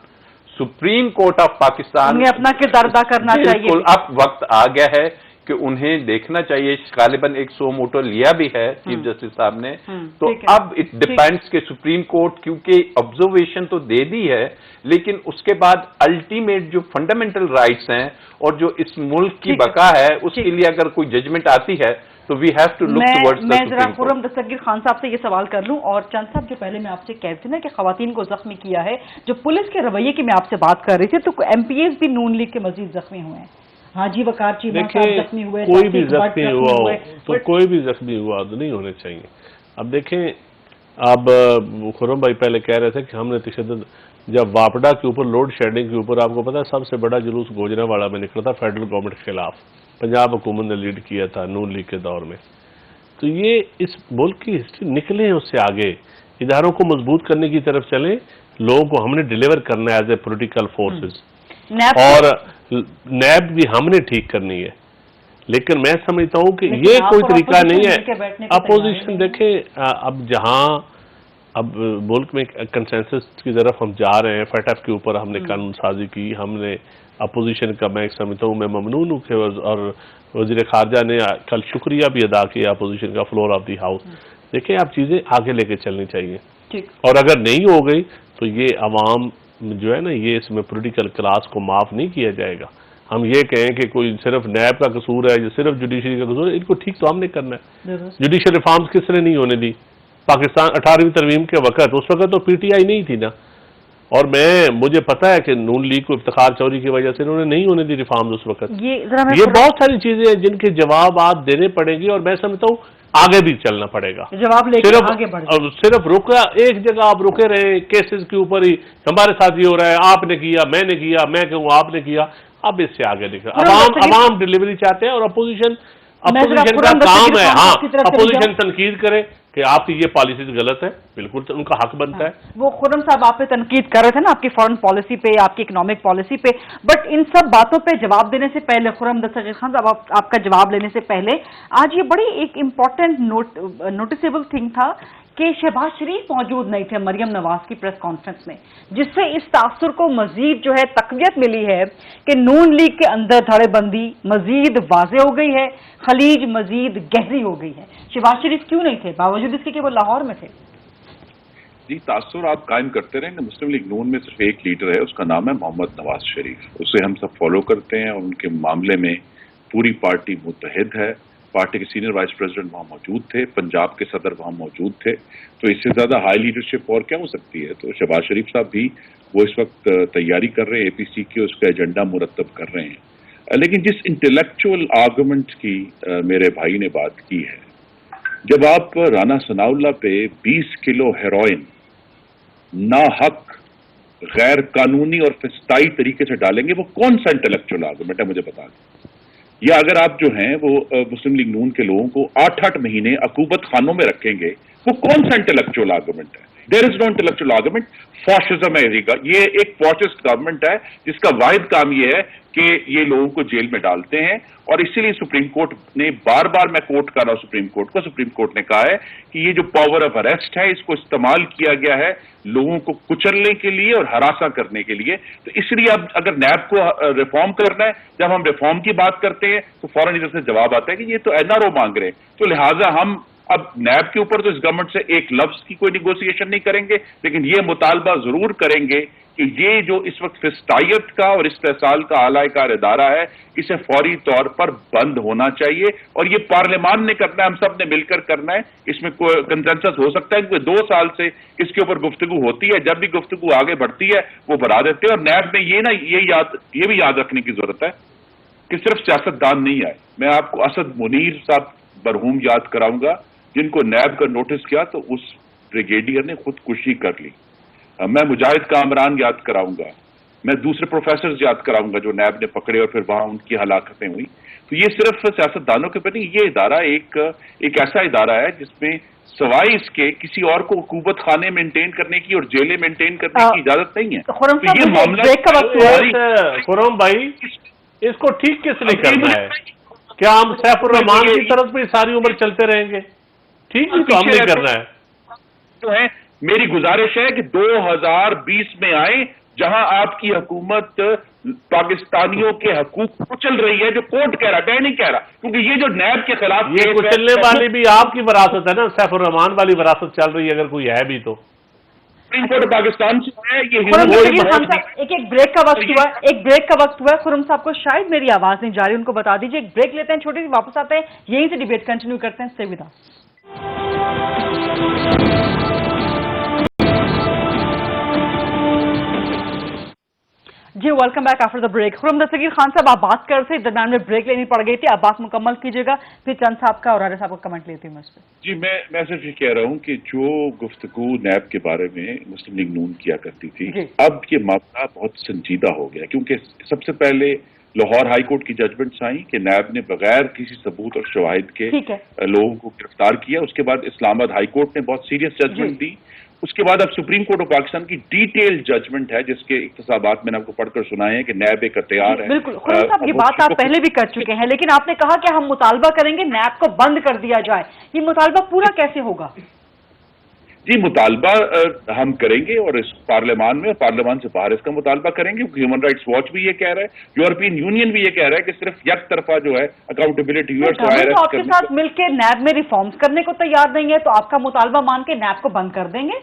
اپنا کردار ادا کرنا چاہیے. اب وقت آ گیا ہے کہ انہیں دیکھنا چاہیے. غالباً ایک سو موٹو لیا بھی ہے چیف جسٹس صاحب نے, تو اب اٹ ڈیپینڈس کہ سپریم کورٹ کیونکہ آبزرویشن تو دے دی ہے, لیکن اس کے بعد الٹیمیٹ جو فنڈامنٹل رائٹس ہیں اور جو اس ملک کی بقا ہے, اس کے لیے اگر کوئی ججمنٹ آتی ہے تو we have to look towards میں ذرا خرم دستگیر خان صاحب سے یہ سوال کر لوں, اور چند صاحب جو پہلے میں آپ سے کہہ رہی تھی نا کہ خواتین کو زخمی کیا ہے, جو پولیس کے رویے کی میں آپ سے بات کر رہی تھی, تو ایم پی ایز بھی نون لیگ کے مزید زخمی ہوئے ہیں. حاجی وقار چیمہ صاحب زخمی ہوئے, کوئی بھی زخمی ہوا ہو تو کوئی بھی زخمی ہوا تو نہیں ہونے چاہیے. اب دیکھیں, اب خرم بھائی پہلے کہہ رہے تھے کہ ہم نے تشدد, جب واپڈا کے اوپر لوڈ شیڈنگ کے اوپر آپ کو پتا سب سے بڑا جلوس گوجرانوالا میں نکلا تھا فیڈرل گورنمنٹ کے خلاف, پنجاب حکومت نے لیڈ کیا تھا نون لیگ کے دور میں. تو یہ اس ملک کی ہسٹری نکلیں اس سے آگے, اداروں کو مضبوط کرنے کی طرف چلیں, لوگوں کو ہم نے ڈیلیور کرنا ہے ایز اے پولیٹیکل فورسز, اور نیب بھی ہم نے ٹھیک کرنی ہے. لیکن میں سمجھتا ہوں کہ یہ کوئی طریقہ نہیں ہے. اپوزیشن دیکھیں, اب جہاں اب ملک میں کنسنسس کی طرف ہم جا رہے ہیں, فیٹف کے اوپر ہم نے قانون سازی کی, ہم نے اپوزیشن کا میں سمجھتا ہوں, میں ممنون ہوں کہ اور وزیر خارجہ نے کل شکریہ بھی ادا کیا اپوزیشن کا, فلور آف دی ہاؤس. دیکھیں آپ چیزیں آگے لے کے چلنی چاہیے, اور اگر نہیں ہو گئی تو یہ عوام جو ہے نا, یہ اس میں پولیٹیکل کلاس کو معاف نہیں کیا جائے گا. ہم یہ کہیں کہ کوئی صرف نیب کا قصور ہے یا صرف جوڈیشری کا قصور ہے, ان کو ٹھیک تو ہم نے کرنا ہے. جوڈیشل ریفارمز کس نے نہیں ہونے دی؟ پاکستان 18ویں ترمیم کے وقت, اس وقت تو پی ٹی آئی نہیں تھی نا, اور مجھے پتا ہے کہ نون لیگ کو افتخار چوری کی وجہ سے انہوں نے نہیں ہونے دی ریفارمز اس وقت. یہ بہت ساری چیزیں ہیں جن کے جوابات دینے پڑیں گے, اور میں سمجھتا ہوں آگے بھی چلنا پڑے گا. جواب لے کے آگے بڑھ جائیں. صرف رکا ایک جگہ آپ رکے رہے کیسز کے اوپر ہی, ہمارے ساتھ یہ ہو رہا ہے, آپ نے کیا, میں نے کیا, میں کہوں آپ نے کیا, اب اس سے آگے نکلا. عوام ڈیلیوری چاہتے ہیں, اور اپوزیشن अपोजिशन का काम है, हाँ, अपोजिशन तनकीद करे कि आपकी ये पॉलिसी गलत है, बिल्कुल उनका हक बनता है। वो खुर्रम साहब आप पे तनकीद कर रहे थे ना आपकी फॉरेन पॉलिसी पे, आपकी इकोनॉमिक पॉलिसी पे, बट इन सब बातों पे जवाब देने से पहले खुर्रम दस्तगीर खान साहब आपका जवाब लेने से पहले आज ये बड़ी एक इम्पॉर्टेंट नोटिसेबल थिंग था कि शहबाज शरीफ मौजूद नहीं थे मरियम नवाज की प्रेस कॉन्फ्रेंस में, जिससे इस तासुर को मजीद जो है तकवीत मिली है कि नून लीग के अंदर धड़ेबंदी मजीद वाज़े हो गई है, खलीज मजीद गहरी हो गई है। शहबाज शरीफ क्यों नहीं थे बावजूद इसके कि वो लाहौर में थे? जी, तासुर आप कायम करते रहेंगे। मुस्लिम लीग नून में सिर्फ एक लीडर है, उसका नाम है मोहम्मद नवाज शरीफ। उसे हम सब फॉलो करते हैं और उनके मामले में पूरी पार्टी मुत्तहिद है। पार्टी के सीनियर वाइस प्रेसिडेंट वहां मौजूद थे, पंजाब के सदर वहां मौजूद थे, तो इससे ज्यादा हाई लीडरशिप और क्या हो सकती है। तो शहबाज शरीफ साहब भी वो इस वक्त तैयारी कर रहे हैं, एपीसी की उसका एजेंडा मुरतब कर रहे हैं। लेकिन जिस इंटेलेक्चुअल आर्गुमेंट की मेरे भाई ने बात की है, जब आप राना सनाउल्लाह पे 20 किलो हेरोइन नाहक गैर कानूनी और फिस्ताई तरीके से डालेंगे, वो कौन सा इंटेलेक्चुअल आर्गुमेंट है मुझे बता दें। या अगर आप जो हैं वो मुस्लिम लीग नून के लोगों को 8-8 महीने अकूबत खानों में रखेंगे, वो कौन सा इंटेलेक्चुअल आर्गुमेंट है? There is no intellectual argument. Fascism है, ये एक फॉशिस्ट गवर्नमेंट है जिसका वाहिद काम ये है कि ये लोगों को जेल में डालते हैं। और इसीलिए सुप्रीम कोर्ट ने बार बार, मैं कोर्ट कर रहा हूं सुप्रीम कोर्ट को, सुप्रीम कोर्ट ने कहा है कि ये जो पावर ऑफ अरेस्ट है इसको इस्तेमाल किया गया है लोगों को कुचलने के लिए और हरासा करने के लिए। तो इसलिए अब अगर नैब को रिफॉर्म करना है, जब हम रिफॉर्म की बात करते हैं तो फौरन इधर से जवाब आता है कि ये तो एनआरओ मांग रहे हैं, तो लिहाजा हम अब नैब के ऊपर तो इस गवर्नमेंट से एक लफ्ज की कोई निगोशिएशन नहीं करेंगे, लेकिन ये मुतालबा जरूर करेंगे कि ये जो इस वक्त फिस्तायत का और इस्तेसाल का आलाकार इदारा है, इसे फौरी तौर पर बंद होना चाहिए। और ये पार्लियामान ने करना है, हम सब ने मिलकर करना है। इसमें कोई कंसेंसस हो सकता है क्योंकि 2 साल से इसके ऊपर गुफ्तगू होती है, जब भी गुफ्तगू आगे बढ़ती है वो बढ़ा देते हैं। और नैब में ये भी याद रखने की जरूरत है कि सिर्फ सियासतदान नहीं आए। मैं आपको असद मुनीर साहब मरहूम याद कराऊंगा, जिनको नैब का नोटिस किया तो उस ब्रिगेडियर ने खुदकुशी कर ली। मैं मुजाहिद कामरान याद कराऊंगा, मैं दूसरे प्रोफेसर याद कराऊंगा जो नैब ने पकड़े और फिर वहां उनकी हलाकतें हुई। तो ये सिर्फ सियासतदानों के प्रति, ये इदारा एक ऐसा इदारा है जिसमें सवाई इसके किसी और को हुकूमत खाने मेंटेन करने की और जेलें मेंटेन करने की इजाजत नहीं है। तो ये मामला खुर्रम भाई, इसको ठीक किसने करना है? क्या हम सैफुर रहमान की तरफ भी सारी उम्र चलते रहेंगे? ठीक ही तो हमने करना है। तो है मेरी गुजारिश है कि 2020 में आए जहां आपकी हुकूमत पाकिस्तानियों के हकूक कुचल रही है, जो कोर्ट कह रहा है, मैं नहीं कह रहा, क्योंकि ये जो नैब के खिलाफ ये कुचलने वाली भी आपकी विरासत है ना, सैफुर रहमान वाली विरासत चल रही है अगर कोई है भी तो। सुप्रीम कोर्ट पाकिस्तान से है ये एक ब्रेक का वक्त हुआ, एक ब्रेक का वक्त हुआ है। खुर्रम साहब को शायद मेरी आवाज नहीं जा रही, उनको बता दीजिए। एक ब्रेक लेते हैं छोटी सी, वापस आते हैं, यहीं से डिबेट कंटिन्यू करते हैं। Stay with us. जी welcome back after the break. Khurram Dastgir Khan साहब आप बात कर रहे थे, दरमियान में ब्रेक लेनी पड़ गई थी, आप बात मुकम्मल कीजिएगा, फिर चंद साहब का और आर्य साहब का कमेंट लेती हूँ मैं इस पर। जी, मैं सिर्फ ये कह रहा हूँ कि जो गुफ्तगू नैब के बारे में मुस्लिम लीग नून किया करती थी, अब ये मामला बहुत संजीदा हो गया, क्योंकि सबसे पहले लाहौर हाई कोर्ट की जजमेंट्स आई कि नैब ने बगैर किसी सबूत और शवाहिद के लोगों को गिरफ्तार किया। उसके बाद इस्लामाबाद हाई कोर्ट ने बहुत सीरियस जजमेंट दी। उसके बाद अब सुप्रीम कोर्ट ऑफ पाकिस्तान की डिटेल जजमेंट है, जिसके इख्तिसाबात मैंने आपको पढ़कर सुनाए हैं कि नैब एक तैयार है। बिल्कुल खुर्रम साहब, ये बात आप पहले भी कर चुके हैं, लेकिन आपने कहा कि हम मुतालबा करेंगे नैब को बंद कर दिया जाए। ये मुतालबा पूरा कैसे होगा? जी, मुतालबा हम करेंगे और इस पार्लियामान में, पार्लियामान से बाहर इसका मुतालबा करेंगे, क्योंकि ह्यूमन राइट्स वॉच भी ये कह रहा है, यूरोपियन यूनियन भी ये कह रहा है कि सिर्फ एक तरफा जो है अकाउंटेबिलिटी तो आपके साथ मिलकर नैब में रिफॉर्म्स करने को तैयार नहीं है, तो आपका मुतालबा मान के नैब को बंद कर देंगे?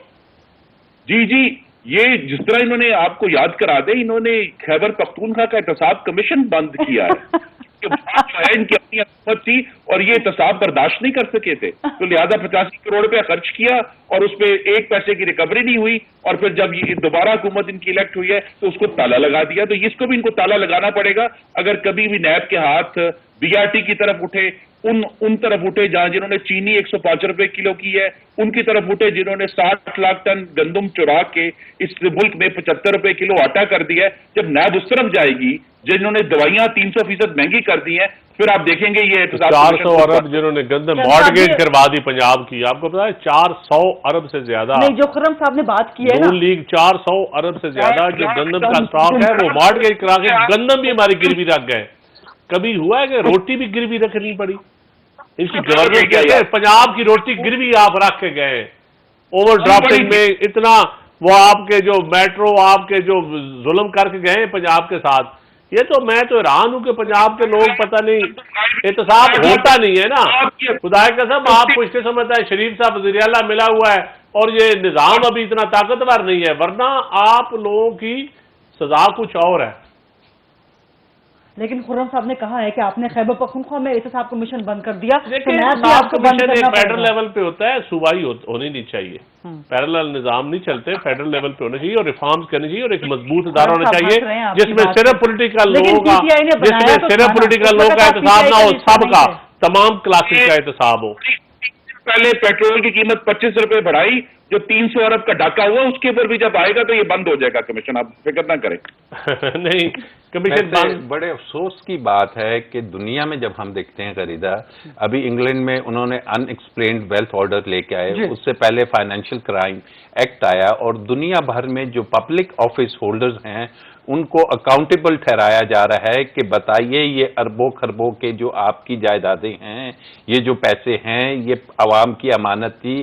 जी, ये जिस तरह इन्होंने आपको याद करा दे, इन्होंने खैबर पख्तूनख्वा का एहतसाब कमीशन बंद किया है। इनकी अपनी हुकूमत थी और ये एहतसाब बर्दाश्त नहीं कर सके थे, तो लिहाजा 85 करोड़ रुपया खर्च किया और उस पर 1 पैसे की रिकवरी नहीं हुई। और फिर जब ये दोबारा हुकूमत इनकी इलेक्ट हुई है तो उसको ताला लगा दिया। तो इसको भी इनको ताला लगाना पड़ेगा अगर कभी भी नैब के हाथ बीआरटी की तरफ उठे, उन तरफ उठे जहां जिन्होंने चीनी 105 रुपए किलो की है, उनकी तरफ उठे जिन्होंने 60 लाख टन गंदम चुरा के इस मुल्क में 75 रुपए किलो आटा कर दिया है। जब नैब उस तरफ जाएगी जिन्होंने दवाइयां 300% महंगी कर दी हैं, फिर आप देखेंगे ये एहतसाब 400 अरब जिन्होंने गंदम मॉर्टगेज करवा दी पंजाब की, आपको पता है 400 अरब से ज्यादा, नहीं जो खुर्रम साहब ने बात की है ना, नून लीग 400 अरब से ज्यादा जो गंदम का स्टॉक है वो मॉर्टगेज करा के गंदम भी हमारी गिरवी रख गए। कभी हुआ है कि रोटी भी गिरवी रखनी पड़ी? इनकी गवर्नमेंट कहते हैं पंजाब की रोटी गिरवी आप रख के गए, ओवर ड्राफ्टिंग में इतना, वो आपके जो मेट्रो आपके जो जुल्म करके गए पंजाब के साथ, ये तो मैं तो हैरान हूं कि पंजाब के लोग पता नहीं, एहतसाब होता नहीं है ना। खुदा का कसम आप पूछते समझता है शरीफ साहब वज़ीर आला मिला हुआ है और ये निजाम अभी इतना ताकतवर नहीं है, वरना आप लोगों की सजा कुछ और है। लेकिन खुर्रम साहब ने कहा है कि आपने खैबर पख्तूनख्वा में एहतसाब कमीशन बंद कर दिया, लेकिन तो आपको कमीशन एक फेडरल लेवल पे होता है, सूबाई होनी नहीं चाहिए, पैरेलल निजाम नहीं चलते, फेडरल लेवल पे होना चाहिए और रिफॉर्म्स करनी चाहिए और एक मजबूत इदारा होना चाहिए जिसमें सिर्फ पॉलिटिकल लोगों का, जिसमें सिर्फ पॉलिटिकल लोगों का एहतसाब ना हो, सबका तमाम क्लासेस का एहतसाब हो। पहले पेट्रोल की कीमत 25 रुपए बढ़ाई, जो 300 अरब का डाका हुआ उसके ऊपर भी जब आएगा तो ये बंद हो जाएगा कमीशन, आप फिक्र ना करें। नहीं कमीशन बंद। बड़े अफसोस की बात है कि दुनिया में जब हम देखते हैं खरीदा, अभी इंग्लैंड में उन्होंने अनएक्सप्लेन्ड वेल्थ ऑर्डर लेके आए, उससे पहले फाइनेंशियल क्राइम एक्ट आया और दुनिया भर में जो पब्लिक ऑफिस होल्डर्स हैं उनको अकाउंटेबल ठहराया जा रहा है कि बताइए ये अरबों खरबों के जो आपकी जायदादें हैं, ये जो पैसे हैं, ये आवाम की अमानत थी,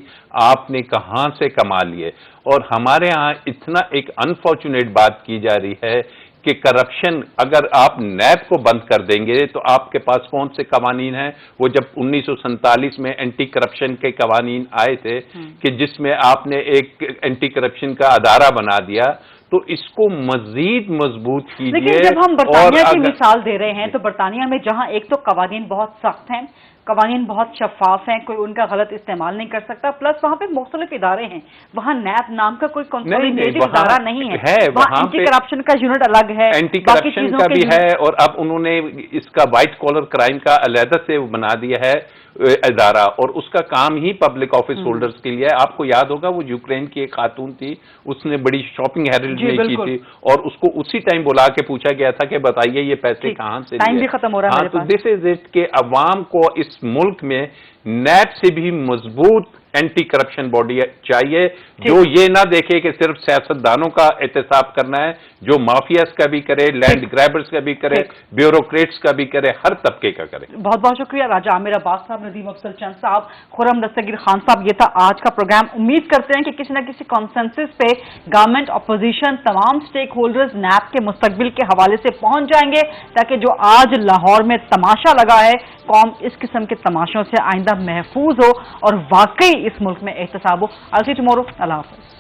आपने कहाँ से कमा लिए। और हमारे यहाँ इतना एक अनफॉर्चुनेट बात की जा रही है कि करप्शन, अगर आप नैब को बंद कर देंगे तो आपके पास कौन से कवानीन हैं? वो जब 1947 में एंटी करप्शन के कवानीन आए थे कि जिसमें आपने एक एंटी करप्शन का अदारा बना दिया, तो इसको मजीद मजबूत कीजिए। लेकिन जब हम बरतानिया की मिसाल दे रहे हैं तो बरतानिया में जहां एक तो कवानीन बहुत सख्त हैं, कवानीन बहुत शफाफ हैं, कोई उनका गलत इस्तेमाल नहीं कर सकता, प्लस वहां पे मुख्तलिफ इदारे हैं, वहां नैब नाम का कोई कंसोलिडेटेड इदारा नहीं है, वहां एंटी करप्शन का यूनिट अलग है, एंटी करप्शन का भी है और अब उन्होंने इसका व्हाइट कॉलर क्राइम का अलहदा से बना दिया है इदारा और उसका काम ही पब्लिक ऑफिस होल्डर्स के लिए है। आपको याद होगा वो यूक्रेन की एक खातून थी, उसने बड़ी शॉपिंग हेरल्ड में की थी और उसको उसी टाइम बुला के पूछा गया था कि बताइए ये पैसे कहां से लिए। टाइम भी खत्म हो रहा है। हाँ, तो दिस इज इट कि अवाम को इस मुल्क में नैब से भी मजबूत एंटी करप्शन बॉडी चाहिए जो ये ना देखे कि सिर्फ सियासतदानों का एहतसाब करना है, जो माफियाज का भी करे, लैंड ग्रैबर्स का भी करे, ब्यूरोक्रेट्स का भी करे, हर तबके का करे। बहुत बहुत शुक्रिया राजा आमिर अब्बास साहब, नदीम अफजल चंद साहब, खुर्रम दस्तगीर खान साहब। ये था आज का प्रोग्राम। उम्मीद करते हैं कि किसी न किसी कॉन्सेंसस पे गवर्नमेंट, अपोजिशन, तमाम स्टेक होल्डर्स नैब के मुस्तकबिल के हवाले से पहुंच जाएंगे ताकि जो आज लाहौर में तमाशा लगा है, कौम इस किस्म के तमाशों से आइंदा महफूज हो और वाकई इस मुल्क में एहतसाब हो। I'll see you tomorrow. Allah Hafiz.